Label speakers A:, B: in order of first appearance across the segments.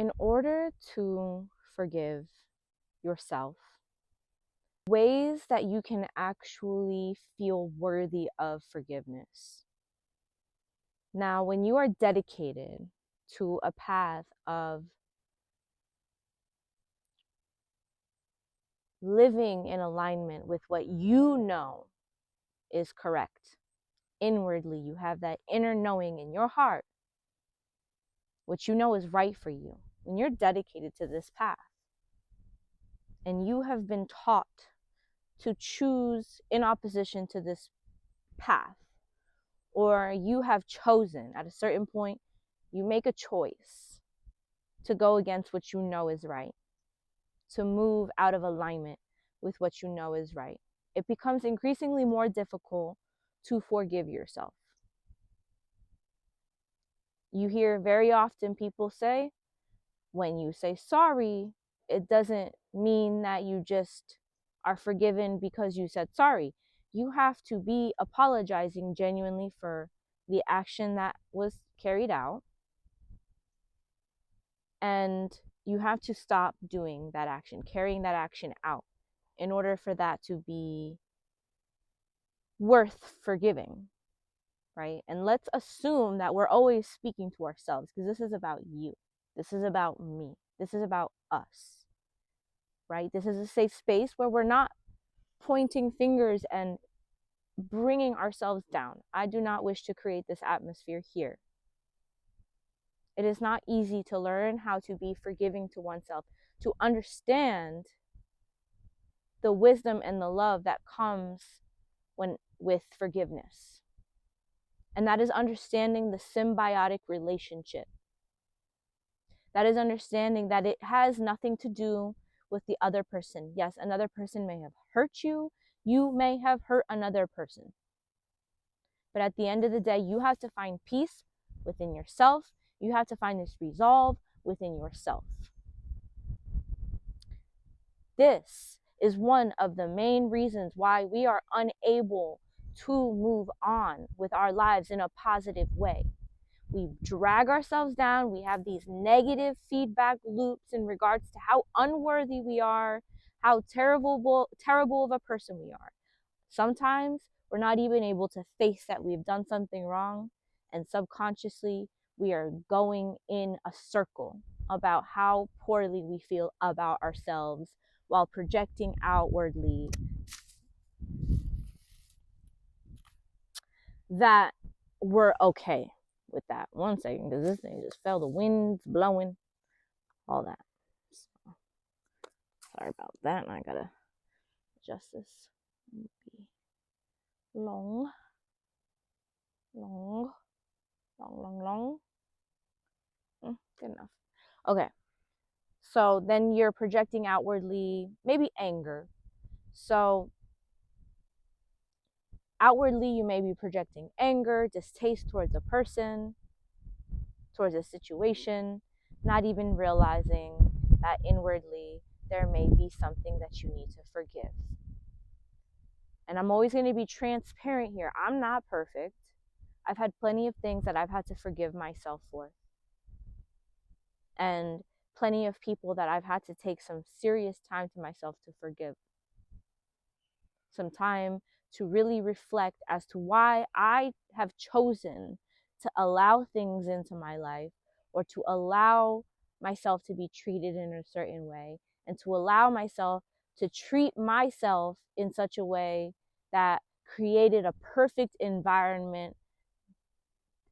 A: In order to forgive yourself, ways that you can actually feel worthy of forgiveness. Now, when you are dedicated to a path of living in alignment with what you know is correct, inwardly, you have that inner knowing in your heart, what you know is right for you. When you're dedicated to this path and you have been taught to choose in opposition to this path, or you have chosen at a certain point, you make a choice to go against what you know is right, to move out of alignment with what you know is right. It becomes increasingly more difficult to forgive yourself. You hear very often people say, when you say sorry, it doesn't mean that you just are forgiven because you said sorry. You have to be apologizing genuinely for the action that was carried out. And you have to stop doing that action, carrying that action out, in order for that to be worth forgiving, right? And let's assume that we're always speaking to ourselves, because this is about you. This is about me. This is about us, right? This is a safe space where we're not pointing fingers and bringing ourselves down. I do not wish to create this atmosphere here. It is not easy to learn how to be forgiving to oneself, to understand the wisdom and the love that comes with forgiveness. And that is understanding the symbiotic relationship. That is understanding that it has nothing to do with the other person. Yes, another person may have hurt you. You may have hurt another person. But at the end of the day, you have to find peace within yourself. You have to find this resolve within yourself. This is one of the main reasons why we are unable to move on with our lives in a positive way. We drag ourselves down. We have these negative feedback loops in regards to how unworthy we are, how terrible of a person we are. Sometimes we're not even able to face that we've done something wrong, and subconsciously we are going in a circle about how poorly we feel about ourselves, while projecting outwardly that we're okay with that. One second, because this thing just fell. The wind's blowing, all that. So, sorry about that. And I gotta adjust this. Long. Good enough. Okay. So then you're projecting outwardly, maybe anger. So outwardly, you may be projecting anger, distaste towards a person, towards a situation, not even realizing that inwardly there may be something that you need to forgive. And I'm always going to be transparent here. I'm not perfect. I've had plenty of things that I've had to forgive myself for. And plenty of people that I've had to take some serious time to myself to forgive. Some time to really reflect as to why I have chosen to allow things into my life, or to allow myself to be treated in a certain way, and to allow myself to treat myself in such a way that created a perfect environment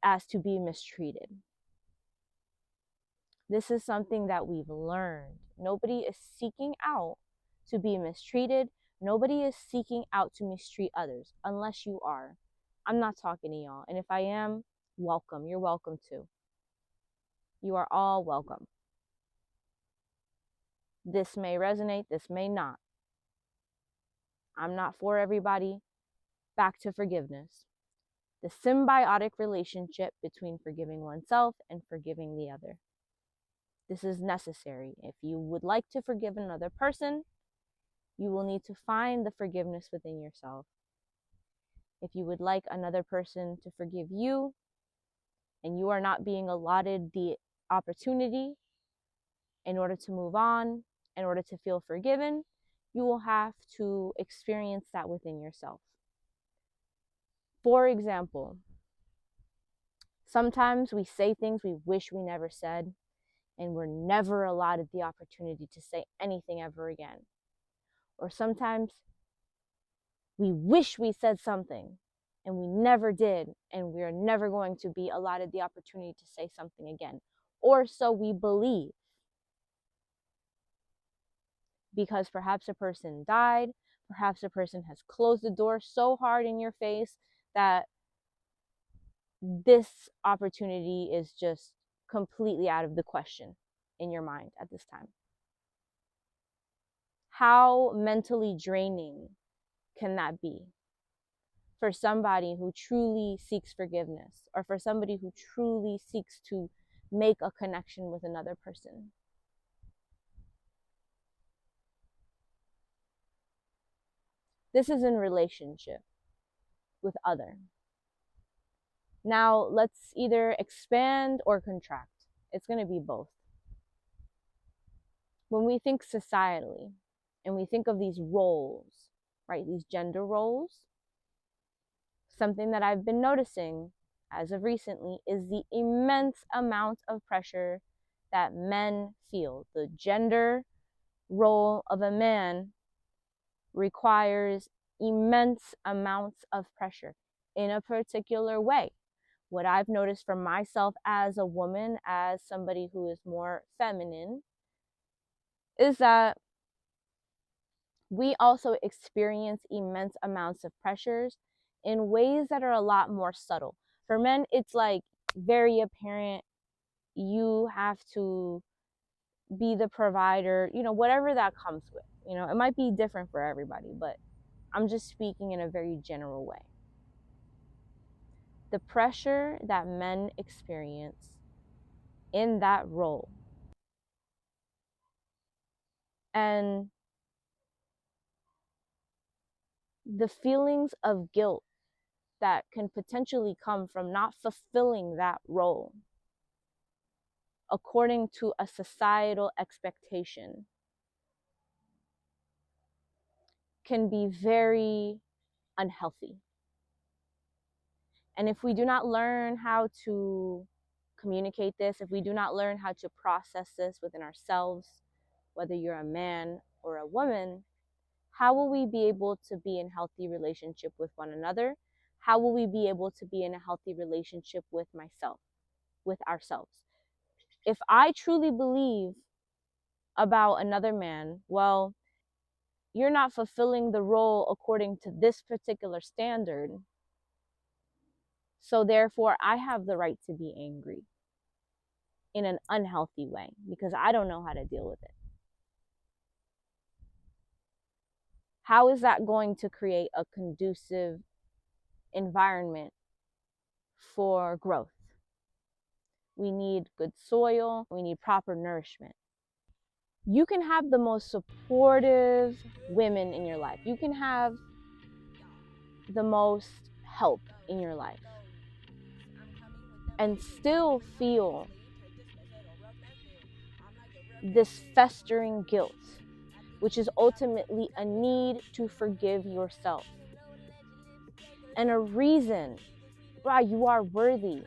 A: as to be mistreated. This is something that we've learned. Nobody is seeking out to be mistreated. Nobody is seeking out to mistreat others, unless you are. I'm not talking to y'all. And if I am, welcome. You're welcome too. You are all welcome. This may resonate, this may not. I'm not for everybody. Back to forgiveness. The symbiotic relationship between forgiving oneself and forgiving the other. This is necessary. If you would like to forgive another person, you will need to find the forgiveness within yourself. If you would like another person to forgive you, and you are not being allotted the opportunity In order to move on, in order to feel forgiven, you will have to experience that within yourself. For example, sometimes we say things we wish we never said, and we're never allotted the opportunity to say anything ever again. Or sometimes we wish we said something and we never did, and we're never going to be allotted the opportunity to say something again. Or so we believe. Because perhaps a person died, perhaps a person has closed the door so hard in your face that this opportunity is just completely out of the question in your mind at this time. How mentally draining can that be for somebody who truly seeks forgiveness, or for somebody who truly seeks to make a connection with another person? This is in relationship with other. Now let's either expand or contract. It's going to be both. When we think societally and we think of these roles, right, these gender roles, something that I've been noticing as of recently is the immense amount of pressure that men feel. The gender role of a man requires immense amounts of pressure in a particular way. What I've noticed for myself as a woman, as somebody who is more feminine, is that we also experience immense amounts of pressures in ways that are a lot more subtle. For men, it's like very apparent. You have to be the provider, whatever that comes with. It might be different for everybody, but I'm just speaking in a very general way. The pressure that men experience in that role, and the feelings of guilt that can potentially come from not fulfilling that role according to a societal expectation, can be very unhealthy. And if we do not learn how to communicate this, if we do not learn how to process this within ourselves, whether you're a man or a woman, how will we be able to be in healthy relationship with one another? How will we be able to be in a healthy relationship with myself, with ourselves? If I truly believe about another man, well, you're not fulfilling the role according to this particular standard. So therefore, I have the right to be angry in an unhealthy way because I don't know how to deal with it. How is that going to create a conducive environment for growth? We need good soil. We need proper nourishment. You can have the most supportive women in your life. You can have the most help in your life and still feel this festering guilt, which is ultimately a need to forgive yourself and a reason why you are worthy.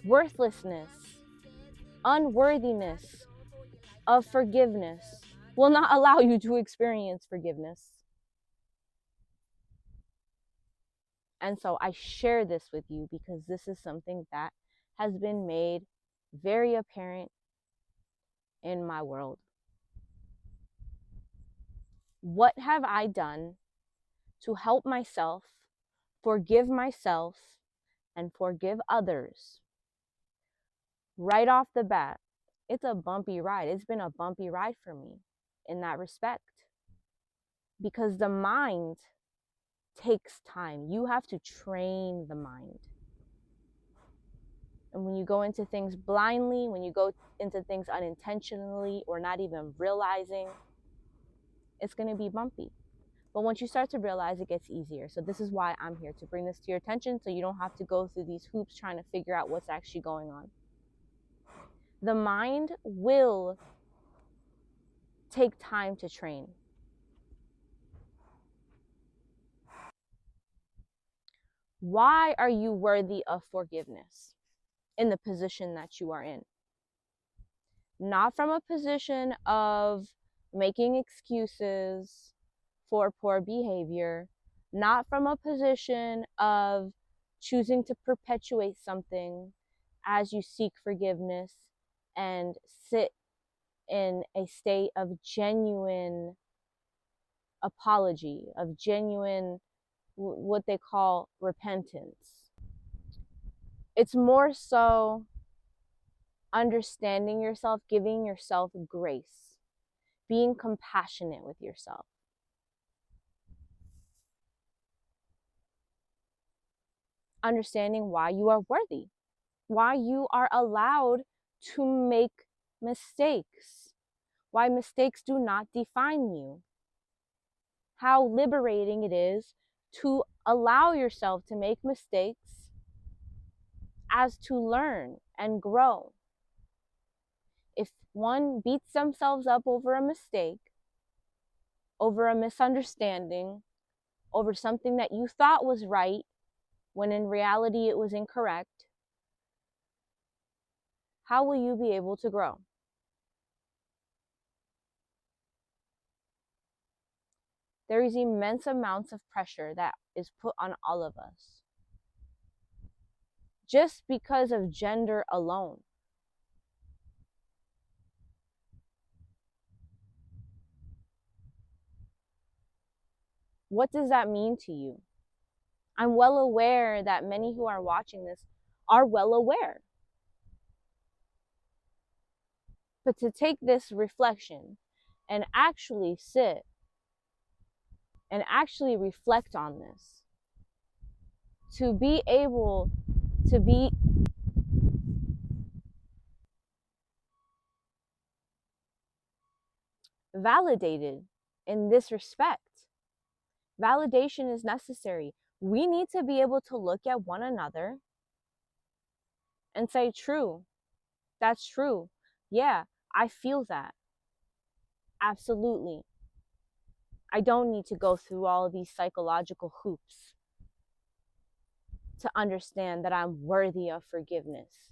A: Worthlessness, unworthiness of forgiveness will not allow you to experience forgiveness. And so I share this with you because this is something that has been made very apparent in my world. What have I done to help myself, forgive myself, and forgive others? Right off the bat, it's a bumpy ride. It's been a bumpy ride for me in that respect. Because the mind takes time. You have to train the mind. And when you go into things blindly, when you go into things unintentionally or not even realizing, it's going to be bumpy. But once you start to realize, it gets easier. So this is why I'm here, to bring this to your attention so you don't have to go through these hoops trying to figure out what's actually going on. The mind will take time to train. Why are you worthy of forgiveness in the position that you are in? Not from a position of making excuses for poor behavior, not from a position of choosing to perpetuate something as you seek forgiveness and sit in a state of genuine apology, of genuine what they call repentance. It's more so understanding yourself, giving yourself grace, being compassionate with yourself. Understanding why you are worthy, why you are allowed to make mistakes, why mistakes do not define you, how liberating it is to allow yourself to make mistakes as to learn and grow. If one beats themselves up over a mistake, over a misunderstanding, over something that you thought was right when in reality it was incorrect, how will you be able to grow? There is immense amounts of pressure that is put on all of us just because of gender alone. What does that mean to you? I'm well aware that many who are watching this are well aware. But to take this reflection and actually sit and actually reflect on this, to be able to be validated in this respect. Validation is necessary. We need to be able to look at one another and say, true, that's true. Yeah, I feel that. Absolutely. I don't need to go through all of these psychological hoops to understand that I'm worthy of forgiveness,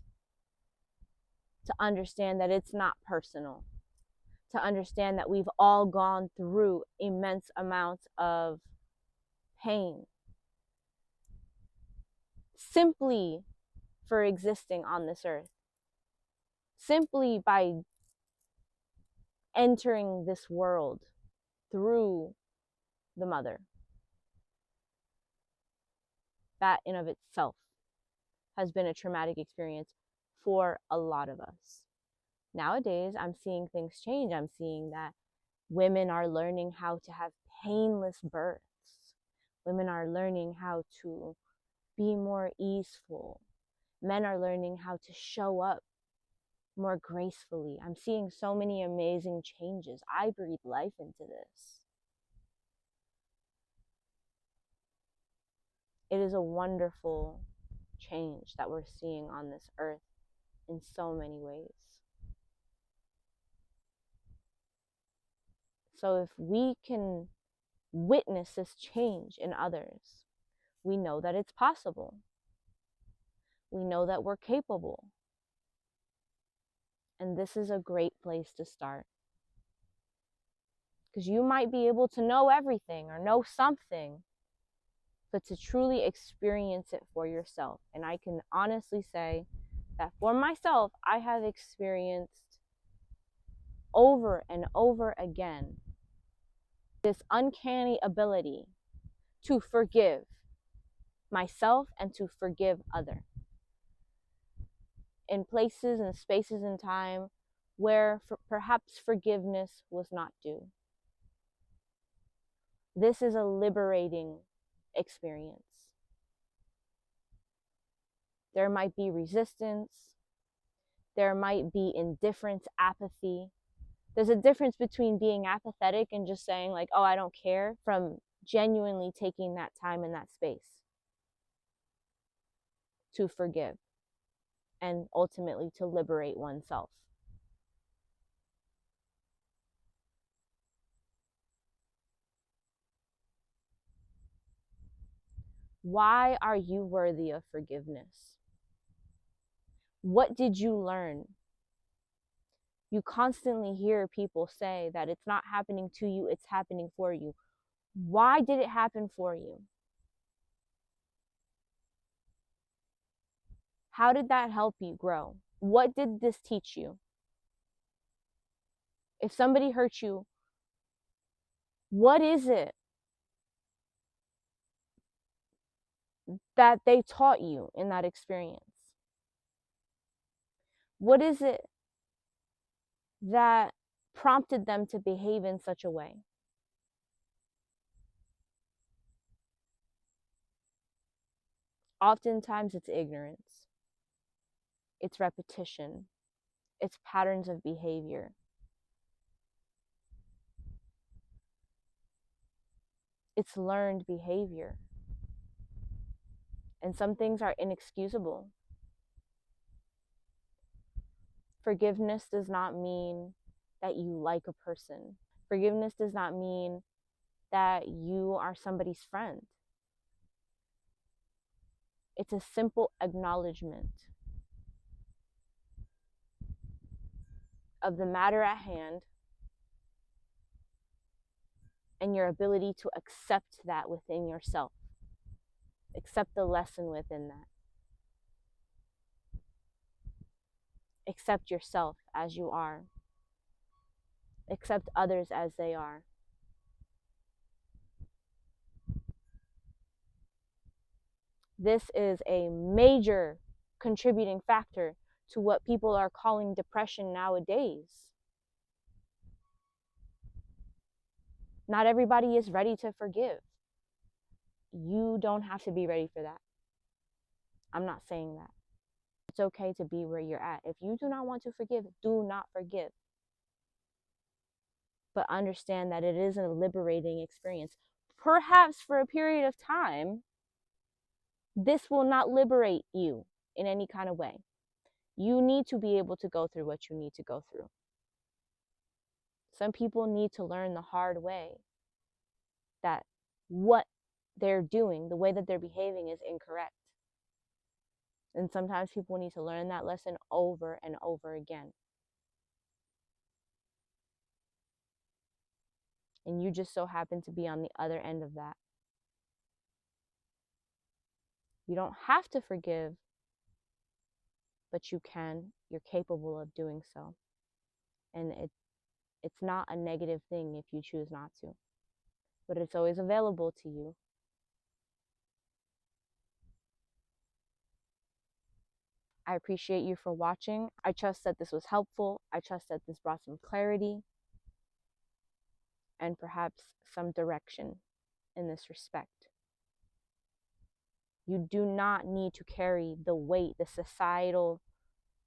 A: to understand that it's not personal, to understand that we've all gone through immense amounts of pain simply for existing on this earth, simply by entering this world through the mother. That in of itself has been a traumatic experience for a lot of us. Nowadays, I'm seeing things change. I'm seeing that women are learning how to have painless births. Women are learning how to be more easeful. Men are learning how to show up more gracefully. I'm seeing so many amazing changes. I breathe life into this. It is a wonderful change that we're seeing on this earth in so many ways. So if we can witness this change in others, we know that it's possible. We know that we're capable. And this is a great place to start. Because you might be able to know everything or know something, but to truly experience it for yourself. And I can honestly say that for myself, I have experienced over and over again this uncanny ability to forgive myself and to forgive others in places and spaces in time where perhaps forgiveness was not due. This is a liberating experience. There might be resistance. There might be indifference, apathy. There's a difference between being apathetic and just saying like, oh, I don't care, from genuinely taking that time and that space to forgive. and ultimately to liberate oneself. Why are you worthy of forgiveness? What did you learn? You constantly hear people say that it's not happening to you, it's happening for you. Why did it happen for you? How did that help you grow? What did this teach you? If somebody hurt you, what is it that they taught you in that experience? What is it that prompted them to behave in such a way? Oftentimes it's ignorance, it's repetition, it's patterns of behavior. It's learned behavior. And some things are inexcusable. Forgiveness does not mean that you like a person. Forgiveness does not mean that you are somebody's friend. It's a simple acknowledgement of the matter at hand and your ability to accept that within yourself. Accept the lesson within that. Accept yourself as you are. Accept others as they are. This is a major contributing factor to what people are calling depression nowadays. Not everybody is ready to forgive. You don't have to be ready for that. I'm not saying that. It's okay to be where you're at. If you do not want to forgive, do not forgive. But understand that it is a liberating experience. Perhaps for a period of time, this will not liberate you in any kind of way. You need to be able to go through what you need to go through. Some people need to learn the hard way that what they're doing, the way that they're behaving, is incorrect. And sometimes people need to learn that lesson over and over again. And you just so happen to be on the other end of that. You don't have to forgive, but you can. You're capable of doing so. And it's not a negative thing if you choose not to. But it's always available to you. I appreciate you for watching. I trust that this was helpful. I trust that this brought some clarity and perhaps some direction in this respect. You do not need to carry the weight, the societal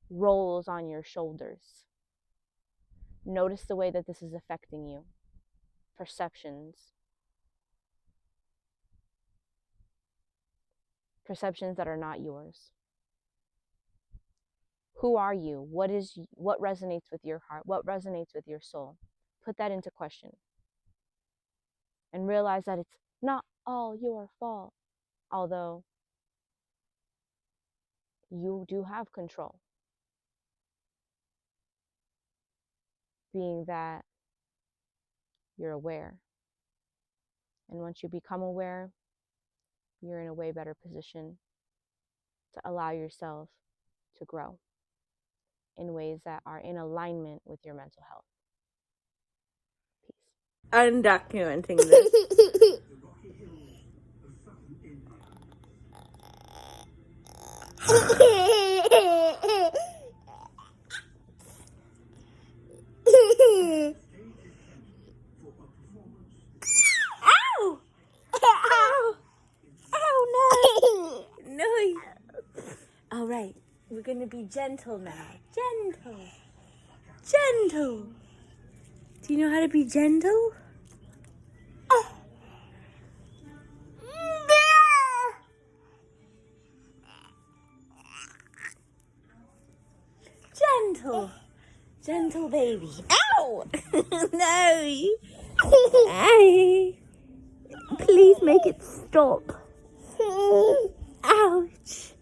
A: roles on your shoulders. Notice the way that this is affecting you. Perceptions that are not yours. Who are you? What resonates with your heart? What resonates with your soul? Put that into question. And realize that it's not all your fault. Although you do have control. Being that you're aware. And once you become aware, you're in a way better position to allow yourself to grow in ways that are in alignment with your mental health. Peace. Undocumenting this. Ow! Ow! Ow, no! No! All right, we're gonna be gentle now. Gentle. Gentle. Do you know how to be gentle?
B: baby. Ow! No. Ow. Please make it stop. Ouch.